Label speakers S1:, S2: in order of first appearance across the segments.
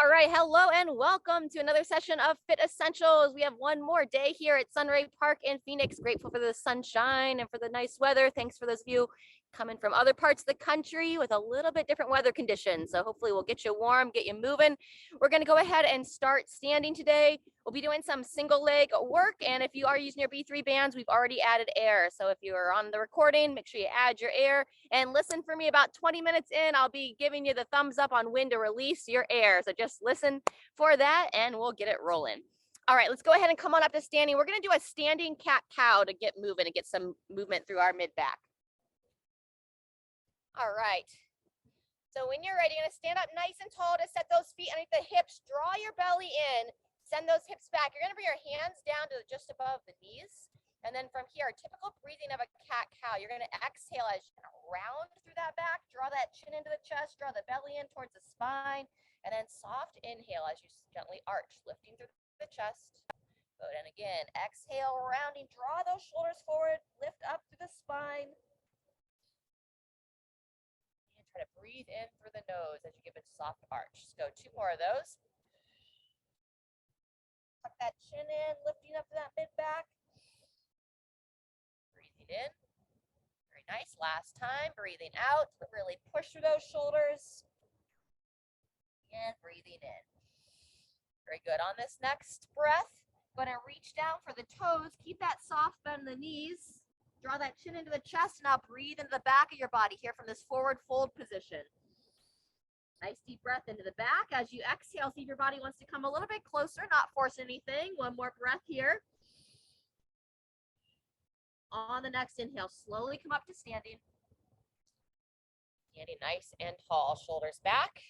S1: All right, hello and welcome to another session of Fit Essentials. We have one more day here at Sunray Park in Phoenix. Grateful for the sunshine and for the nice weather. Thanks for those of you coming from other parts of the country with a little bit different weather conditions. So hopefully we'll get you warm, get you moving. We're going to go ahead and start standing today. We'll be doing some single leg work. And if you are using your B3 bands, we've already added air. So if you are on the recording, make sure you add your air and listen for me. About 20 minutes in, I'll be giving you the thumbs up on when to release your air. So just listen for that and we'll get it rolling. All right, let's go ahead and come on up to standing. We're going to do a standing cat-cow to get moving and get some movement through our mid-back. All right. So when you're ready, you're going to stand up nice and tall to set those feet underneath the hips. Draw your belly in. Send those hips back. You're going to bring your hands down to just above the knees. And then from here, typical breathing of a cat-cow. You're going to exhale as you round through that back. Draw that chin into the chest. Draw the belly in towards the spine. And then soft inhale as you gently arch, lifting through the chest. Good. And again, exhale, rounding. Draw those shoulders forward. Lift up through the spine. Try to breathe in through the nose as you give it a soft arch. Let's go 2 more of those. Tuck that chin in, lifting up to that mid-back. Breathing in. Very nice. Last time. Breathing out. Really push through those shoulders. And breathing in. Very good. On this next breath, go ahead and reach down for the toes. Keep that soft bend in the knees. Draw that chin into the chest. Now breathe into the back of your body here from this forward fold position. Nice deep breath into the back. As you exhale, see if your body wants to come a little bit closer, not force anything. 1 more breath here. On the next inhale, slowly come up to standing. Standing nice and tall, shoulders back.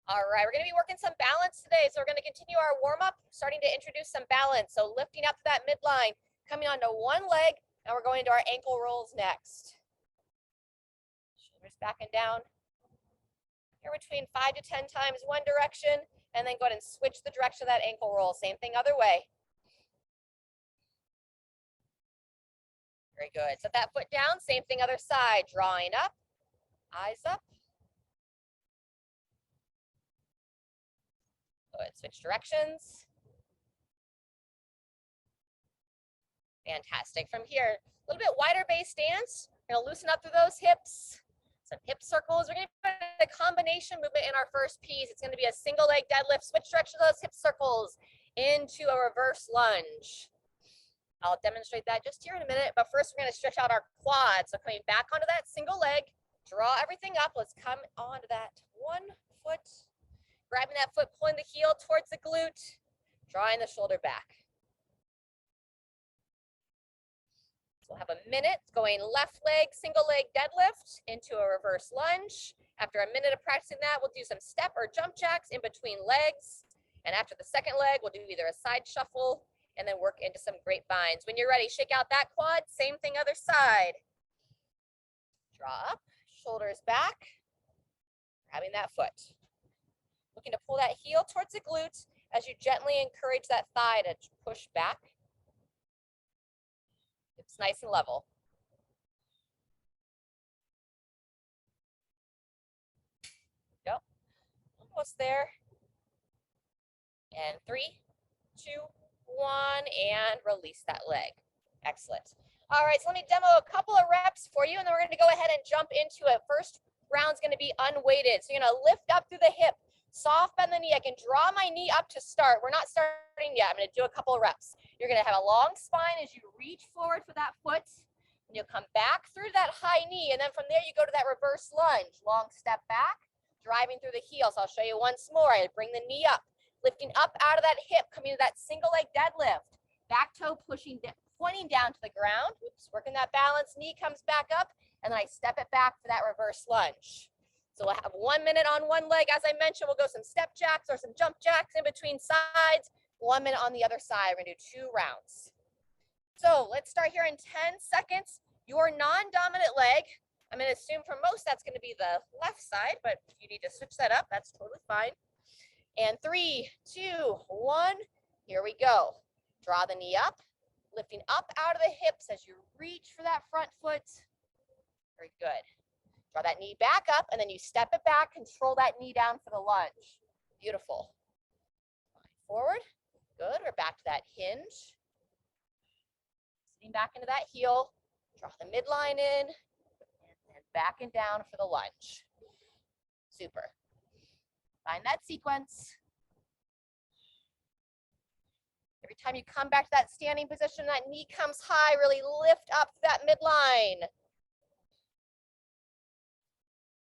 S1: All right, we're going to be working some balance today. So we're going to continue our warm-up, starting to introduce some balance. So lifting up to that midline, coming onto one leg. Now we're going into our ankle rolls next. Shoulders back and down. Here between 5 to 10 times one direction, and then go ahead and switch the direction of that ankle roll. Same thing other way. Very good. Set that foot down. Same thing other side. Drawing up. Eyes up. Good. Switch directions. Fantastic. From here, a little bit wider base stance. We're going to loosen up through those hips. Some hip circles. We're going to put a combination movement in our first piece. It's going to be a single leg deadlift. Switch direction of those hip circles into a reverse lunge. I'll demonstrate that just here in a minute. But first, we're going to stretch out our quads. So coming back onto that single leg. Draw everything up. Let's come onto that one foot. Grabbing that foot, pulling the heel towards the glute. Drawing the shoulder back. We'll have a minute going left leg, single leg deadlift into a reverse lunge. After a minute of practicing that, we'll do some step or jump jacks in between legs. And after the second leg, we'll do either a side shuffle and then work into some grapevines. When you're ready, shake out that quad. Same thing other side. Draw up, shoulders back, grabbing that foot. Looking to pull that heel towards the glute as you gently encourage that thigh to push back. It's nice and level. Go. Almost there. And 3, 2, 1, and release that leg. Excellent. All right, so let me demo a couple of reps for you, and then we're going to go ahead and jump into it. First round's going to be unweighted. So you're going to lift up through the hip, soft bend the knee. I can draw my knee up to start. We're not starting yet. I'm going to do a couple of reps. You're going to have a long spine as you reach forward for that foot. And you'll come back through that high knee. And then from there, you go to that reverse lunge. Long step back, driving through the heels. I'll show you once more. I bring the knee up, lifting up out of that hip, coming to that single leg deadlift. Back toe pushing, pointing down to the ground. Oops, working that balance. Knee comes back up. And then I step it back for that reverse lunge. So we'll have 1 minute on one leg. As I mentioned, we'll go some step jacks or some jump jacks in between sides. 1 minute on the other side. We're going to do 2 rounds. So let's start here in 10 seconds. Your non-dominant leg, I'm going to assume for most that's going to be the left side, but if you need to switch that up, that's totally fine. And 3, 2, 1, here we go. Draw the knee up, lifting up out of the hips as you reach for that front foot. Very good. Draw that knee back up, and then you step it back, control that knee down for the lunge. Beautiful. Forward. Good. We're back to that hinge. Sitting back into that heel. Draw the midline in. And then back and down for the lunge. Super. Find that sequence. Every time you come back to that standing position, that knee comes high, really lift up that midline.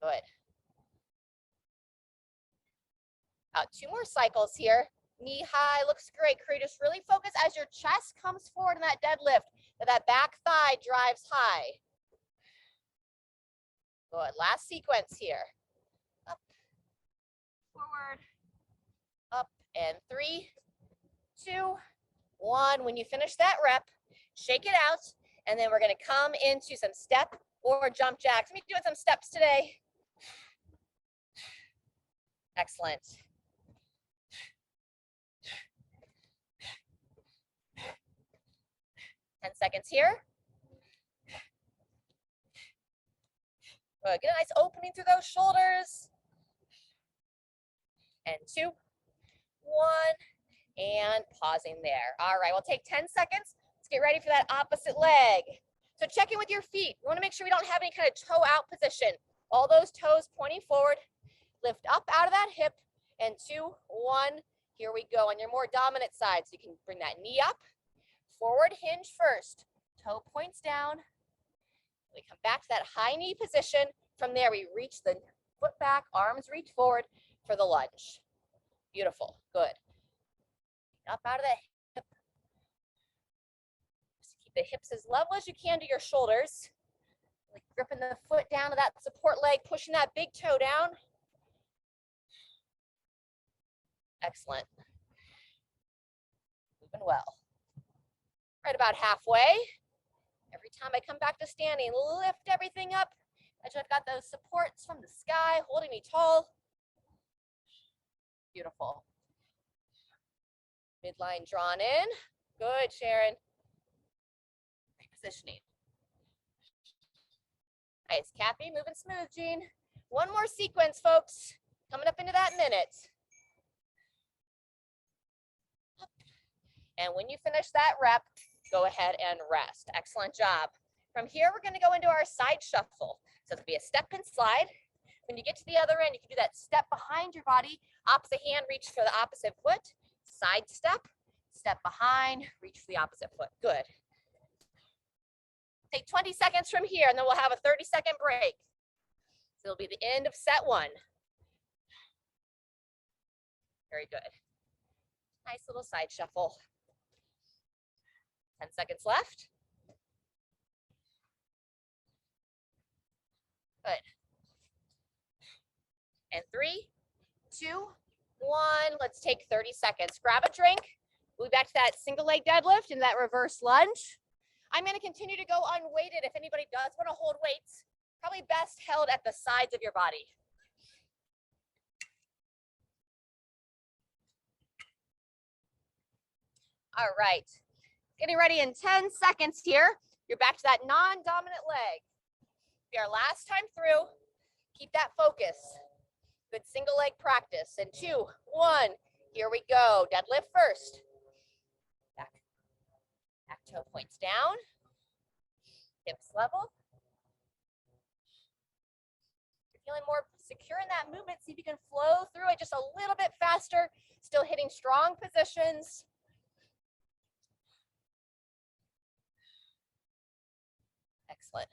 S1: Good. 2 more cycles here. Knee high, looks great. Crew, just really focus as your chest comes forward in that deadlift, that back thigh drives high. Good, last sequence here. Up, forward, up, and 3, 2, 1. When you finish that rep, shake it out, and then we're gonna come into some step or jump jacks. Let me do some steps today. Excellent. 10 seconds here. Good. Get a nice opening through those shoulders. And 2, 1, and pausing there. All right, we'll take 10 seconds. Let's get ready for that opposite leg. So check in with your feet. We want to make sure we don't have any kind of toe out position. All those toes pointing forward. Lift up out of that hip. And 2, 1, here we go. On your more dominant side, so you can bring that knee up. Forward hinge first. Toe points down. We come back to that high knee position. From there, we reach the foot back, arms reach forward for the lunge. Beautiful. Good. Up out of the hip. Just keep the hips as level as you can to your shoulders. Like gripping the foot down to that support leg, pushing that big toe down. Excellent. Moving well. Right about halfway. Every time I come back to standing, lift everything up. As I've got those supports from the sky holding me tall. Beautiful. Midline drawn in. Good, Sharon. Repositioning. Nice, Kathy, moving smooth, Jean. 1 more sequence, folks. Coming up into that minute. And when you finish that rep, go ahead and rest. Excellent job. From here, we're going to go into our side shuffle. So it'll be a step and slide. When you get to the other end, you can do that step behind your body, opposite hand, reach for the opposite foot, side step, step behind, reach for the opposite foot. Good. Take 20 seconds from here, and then we'll have a 30-second break. So it'll be the end of set 1. Very good. Nice little side shuffle. 10 seconds left. Good. And 3, 2, 1. Let's take 30 seconds. Grab a drink. We'll be back to that single leg deadlift and that reverse lunge. I'm going to continue to go unweighted. If anybody does want to hold weights, probably best held at the sides of your body. All right. Getting ready in 10 seconds here. You're back to that non-dominant leg. Be our last time through. Keep that focus. Good single leg practice. And 2, 1, here we go. Deadlift first. Back toe points down. Hips level. If you're feeling more secure in that movement, see if you can flow through it just a little bit faster. Still hitting strong positions. Excellent.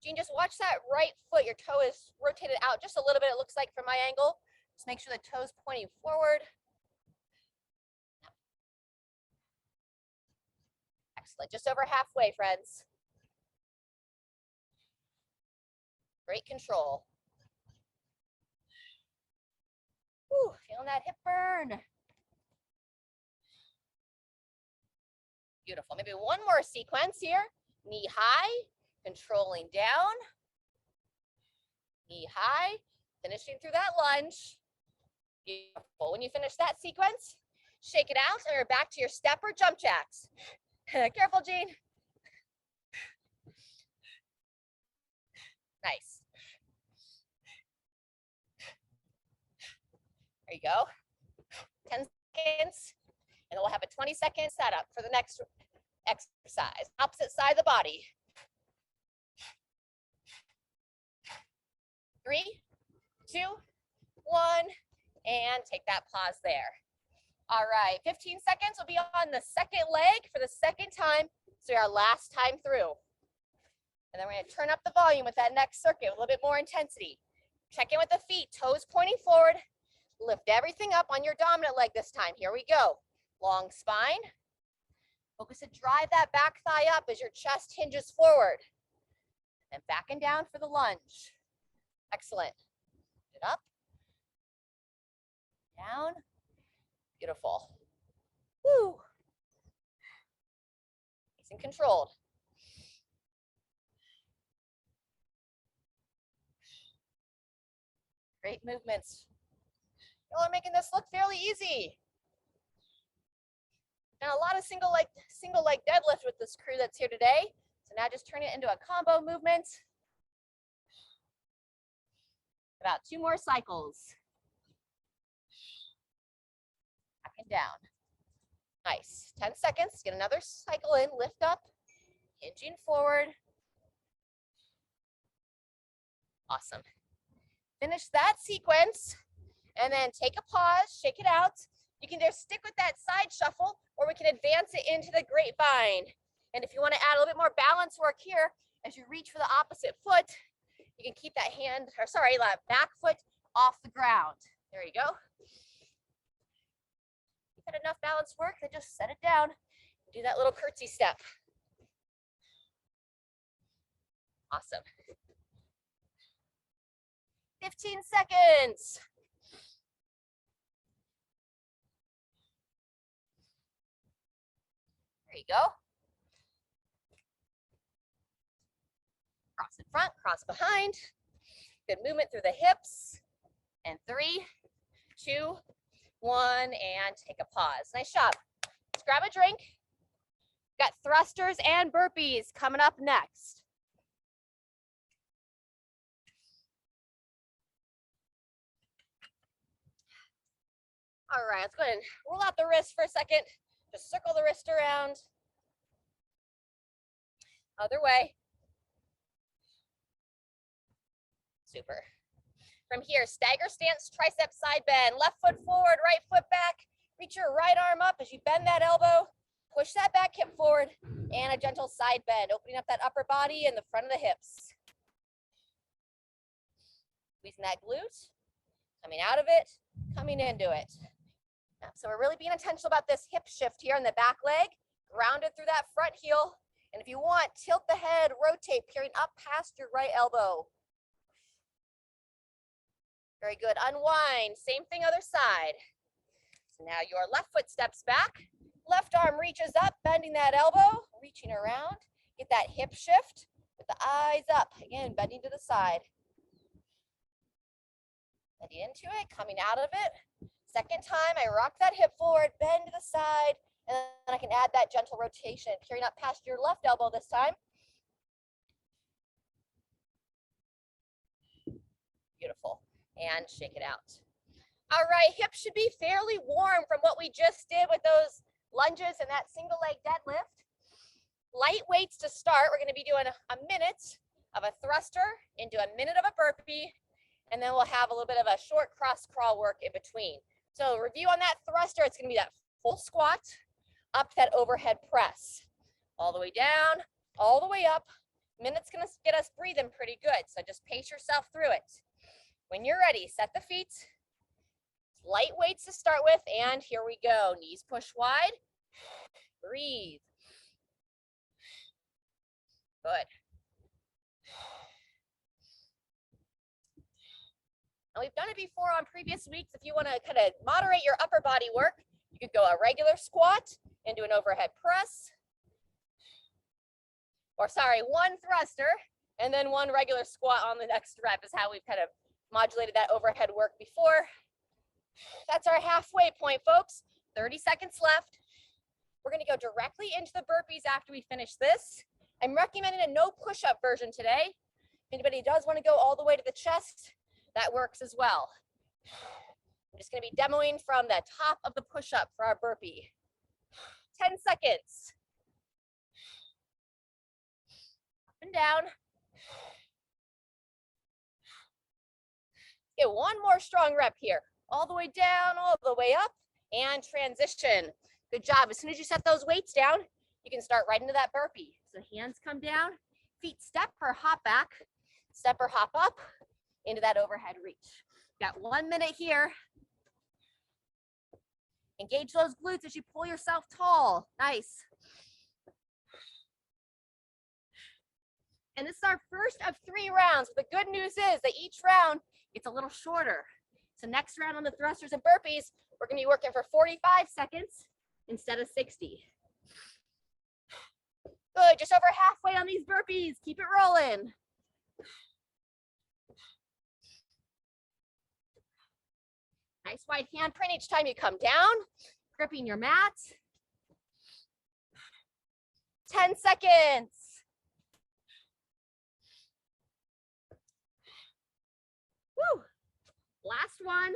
S1: Jean, just watch that right foot. Your toe is rotated out just a little bit, it looks like from my angle. Just make sure the toe's pointing forward. Excellent. Just over halfway, friends. Great control. Whew, feeling that hip burn. Beautiful. Maybe 1 more sequence here. Knee high, controlling down. Knee high, finishing through that lunge. Beautiful. When you finish that sequence, shake it out and you're back to your step or jump jacks. Careful, Jean. Nice. go. 10 seconds, and we'll have a 20-second setup for the next exercise. Opposite side of the body. 3, 2, 1, and take that pause there. All right, 15 seconds will be on the second leg for the second time, so our last time through. And then we're gonna turn up the volume with that next circuit, a little bit more intensity. Check in with the feet, toes pointing forward. Lift everything up on your dominant leg this time. Here we go. Long spine. Focus to drive that back thigh up as your chest hinges forward. And back and down for the lunge. Excellent. Get up. Down. Beautiful. Woo. Nice and controlled. Great movements. Y'all are making this look fairly easy. And a lot of single leg deadlift with this crew that's here today. So now just turn it into a combo movement. About 2 more cycles. Back and down. Nice. 10 seconds. Get another cycle in. Lift up. Hinging forward. Awesome. Finish that sequence. And then take a pause. Shake it out. You can just stick with that side shuffle, or we can advance it into the grapevine. And if you want to add a little bit more balance work here, as you reach for the opposite foot, you can keep that back foot off the ground. There you go. You've had enough balance work, then just set it down. Do that little curtsy step. Awesome. 15 seconds. There you go. Cross in front, cross behind. Good movement through the hips. And 3, 2, 1, and take a pause. Nice job. Let's grab a drink. Got thrusters and burpees coming up next. All right, let's go ahead and roll out the wrist for a second. Just circle the wrist around. Other way. Super. From here, stagger stance, tricep side bend. Left foot forward, right foot back. Reach your right arm up as you bend that elbow. Push that back hip forward. And a gentle side bend, opening up that upper body and the front of the hips. Squeezing that glute. Coming out of it, coming into it. So we're really being intentional about this hip shift here in the back leg, grounded through that front heel. And if you want, tilt the head, rotate, peering up past your right elbow. Very good. Unwind. Same thing other side. So now your left foot steps back. Left arm reaches up, bending that elbow, reaching around. Get that hip shift with the eyes up. Again, bending to the side. Bending into it, coming out of it. Second time, I rock that hip forward, bend to the side, and then I can add that gentle rotation, peering up past your left elbow this time. Beautiful. And shake it out. All right, hips should be fairly warm from what we just did with those lunges and that single leg deadlift. Light weights to start. We're going to be doing a minute of a thruster into a minute of a burpee, and then we'll have a little bit of a short cross crawl work in between. So review on that thruster, it's going to be that full squat up to that overhead press. All the way down, all the way up. Minute's going to get us breathing pretty good, so just pace yourself through it. When you're ready, set the feet. Light weights to start with, and here we go. Knees push wide. Breathe. Good. And we've done it before on previous weeks. If you want to kind of moderate your upper body work, you could go a regular squat into an overhead press. Or sorry, one thruster and then one regular squat on the next rep is how we've kind of modulated that overhead work before. That's our halfway point, folks. 30 seconds left. We're going to go directly into the burpees after we finish this. I'm recommending a no push-up version today. If anybody does want to go all the way to the chest, that works as well. I'm just going to be demoing from the top of the push-up for our burpee. 10 seconds. Up and down. Get one more strong rep here. All the way down, all the way up, and transition. Good job. As soon as you set those weights down, you can start right into that burpee. So hands come down, feet step or hop back, step or hop up into that overhead reach. Got 1 minute here. Engage those glutes as you pull yourself tall. Nice. And this is our first of 3 rounds. The good news is that each round gets a little shorter. So next round on the thrusters and burpees, we're going to be working for 45 seconds instead of 60. Good, just over halfway on these burpees. Keep it rolling. Nice wide handprint each time you come down, gripping your mat. 10 seconds. Woo. Last one.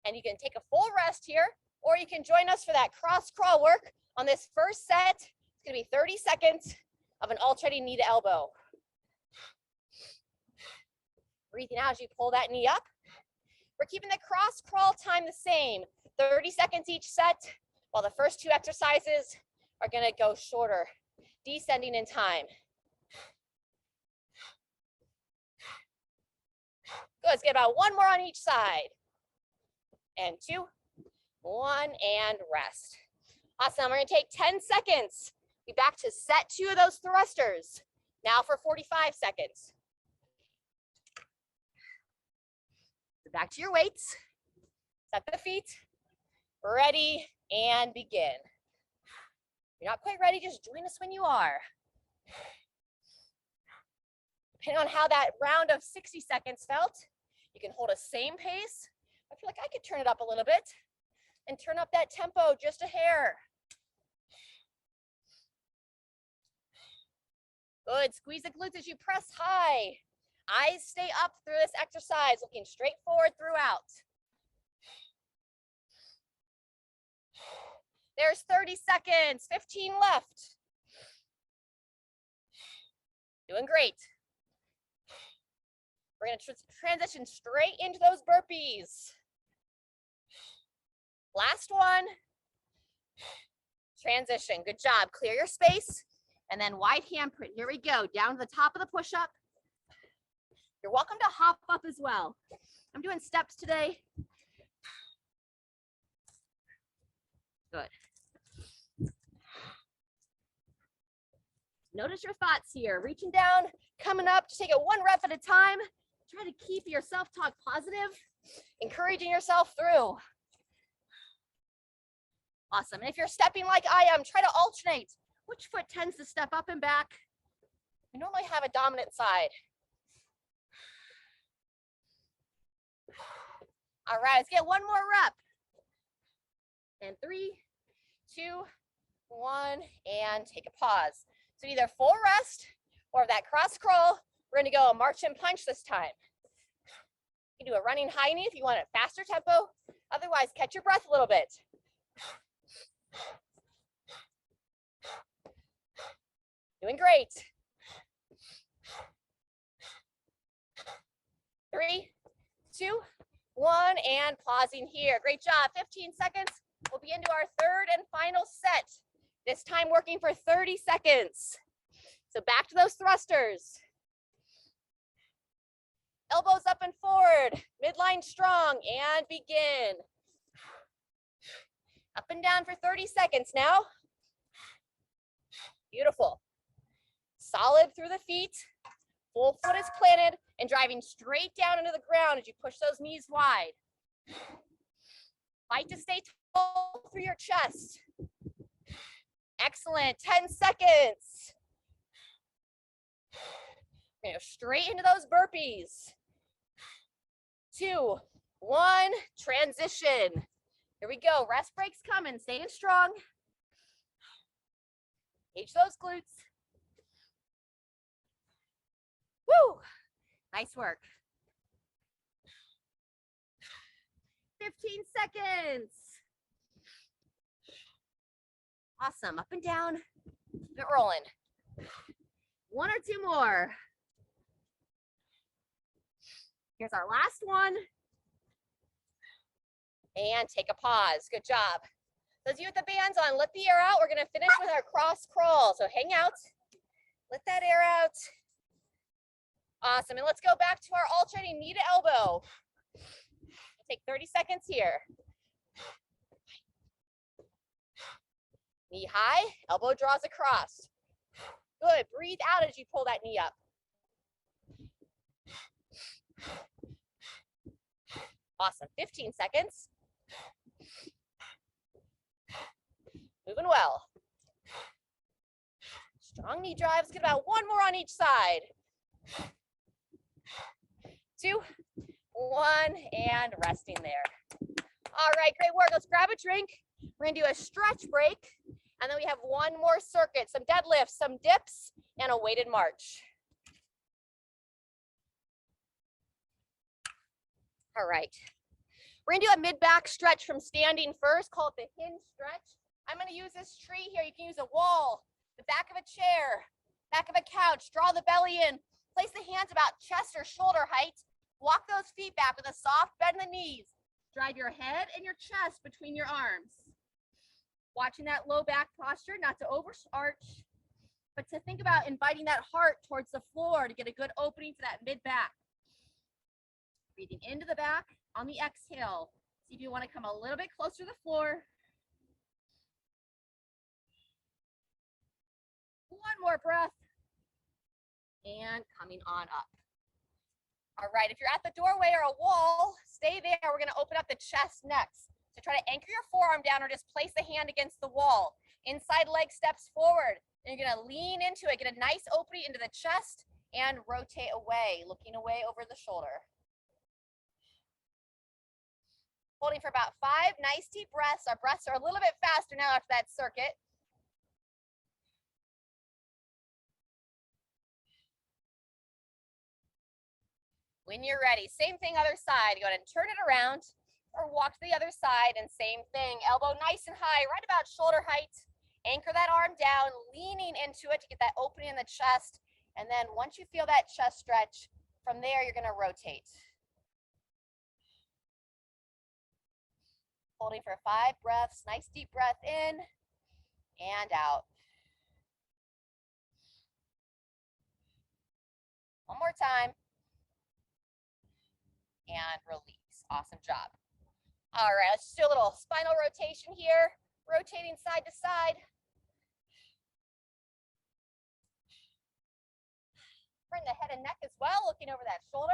S1: And you can take a full rest here, or you can join us for that cross crawl work on this first set. It's going to be 30 seconds of an alternating knee to elbow. Breathing out as you pull that knee up. We're keeping the cross crawl time the same, 30 seconds each set, while the first 2 exercises are going to go shorter, descending in time. Good, let's get about 1 more on each side. And 2, 1, and rest. Awesome, we're going to take 10 seconds. Be back to set 2 of those thrusters. Now for 45 seconds. Back to your weights, set the feet, ready, and begin. If you're not quite ready, just join us when you are. Depending on how that round of 60 seconds felt, you can hold a same pace. I feel like I could turn it up a little bit and turn up that tempo just a hair. Good, squeeze the glutes as you press high. Eyes stay up through this exercise, looking straight forward throughout. There's 30 seconds, 15 left. Doing great. We're going to transition straight into those burpees. Last one. Transition, good job. Clear your space, and then wide handprint. Here we go, down to the top of the push-up. You're welcome to hop up as well. I'm doing steps today. Good. Notice your thoughts here. Reaching down, coming up, just take it 1 rep at a time. Try to keep your self-talk positive, encouraging yourself through. Awesome. And if you're stepping like I am, try to alternate. Which foot tends to step up and back? We normally have a dominant side. All right, let's get 1 more rep. And 3, 2, 1, and take a pause. So either full rest or that cross crawl, we're gonna go a march and punch this time. You can do a running high knee if you want a faster tempo. Otherwise, catch your breath a little bit. Doing great. 3, 2, 1, and pausing here. Great job. 15 seconds. We'll be into our 3rd and final set. This time working for 30 seconds. So back to those thrusters. Elbows up and forward. Midline strong, and begin. Up and down for 30 seconds now. Beautiful. Solid through the feet. Full foot is planted and driving straight down into the ground as you push those knees wide. Fight to stay tall through your chest. Excellent. 10 seconds. We're gonna go straight into those burpees. 2, 1, transition. Here we go. Rest breaks coming. Staying strong. Engage those glutes. Woo! Nice work. 15 seconds. Awesome. Up and down. Keep it rolling. One or two more. Here's our last one. And take a pause. Good job. Those of you with the bands on, let the air out. We're going to finish with our cross crawl. So hang out. Let that air out. Awesome. And let's go back to our alternating knee to elbow. Take 30 seconds here. Knee high, elbow draws across. Good. Breathe out as you pull that knee up. Awesome. 15 seconds. Moving well. Strong knee drives. Get about one more on each side. 2, 1, and resting there. All right, great work. Let's grab a drink. We're gonna do a stretch break, and then we have one more circuit, some deadlifts, some dips, and a weighted march. All right. We're gonna do a mid-back stretch from standing first, call it the hinge stretch. I'm gonna use this tree here. You can use a wall, the back of a chair, back of a couch. Draw the belly in. Place the hands about chest or shoulder height. Walk those feet back with a soft bend in the knees. Drive your head and your chest between your arms. Watching that low back posture, not to overarch, but to think about inviting that heart towards the floor to get a good opening for that mid-back. Breathing into the back on the exhale. See if you want to come a little bit closer to the floor. One more breath. And coming on up. All right, if you're at the doorway or a wall, stay there. We're going to open up the chest next. So try to anchor your forearm down or just place the hand against the wall. Inside leg steps forward. And you're going to lean into it. Get a nice opening into the chest and rotate away, looking away over the shoulder. Holding for about 5 nice deep breaths. Our breaths are a little bit faster now after that circuit. When you're ready, same thing other side. Go ahead and turn it around or walk to the other side and same thing. Elbow nice and high, right about shoulder height. Anchor that arm down, leaning into it to get that opening in the chest. And then once you feel that chest stretch, from there you're gonna rotate. Holding for 5 breaths, nice deep breath in and out. One more time. And release. Awesome job. All right, let's do a little spinal rotation here. Rotating side to side. Bring the head and neck as well, looking over that shoulder.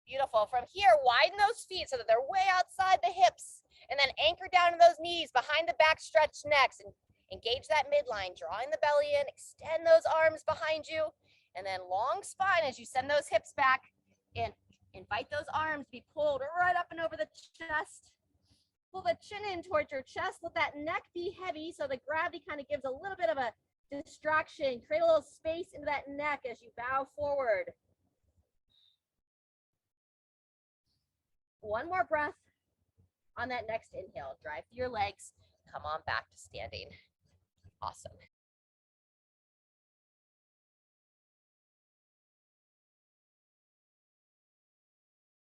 S1: Beautiful. From here, widen those feet so that they're way outside the hips. And then anchor down in those knees behind the back stretch next. And engage that midline, drawing the belly in. Extend those arms behind you. And then long spine as you send those hips back and invite those arms to be pulled right up and over the chest. Pull the chin in towards your chest. Let that neck be heavy so the gravity kind of gives a little bit of a distraction. Create a little space into that neck as you bow forward. One more breath on that next inhale. Drive through your legs. Come on back to standing. Awesome.